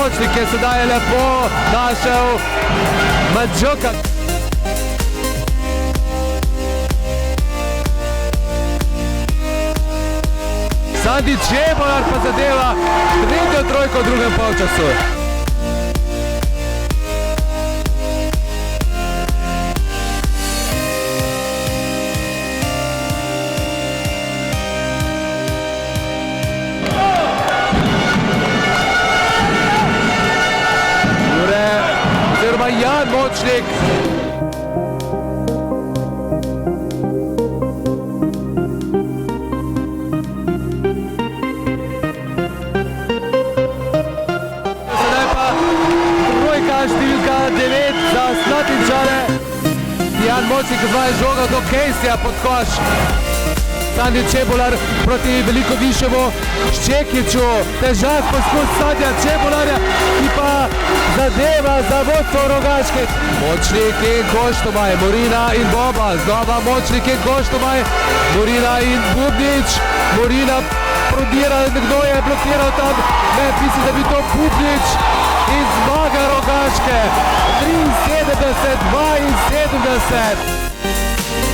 Močnik je sedaj lepo našel Mandžuka. Sandi Čebolar pa zadeva tretjo trojko v drugem polčasu. Jan Močnik. Sedaj pa trojka številka 9 za Slatinčane. Jan Močnik zvaja žogo do Caseyja pod koš. Sandi Čebolar proti veliko višjemu Ščekiću. Težak poskus Sandija Čebolarja, ki pa zadeva za vodstvo Rogaške. Močnik in Koštomaj, Morina in Boba. Znova Močnik in Koštomaj, Morina in Bubnič. Morina prodira, nekdo je blokiral tam. Ne, mislim, da bi to Bubnič in zmaga Rogaške. 73-72.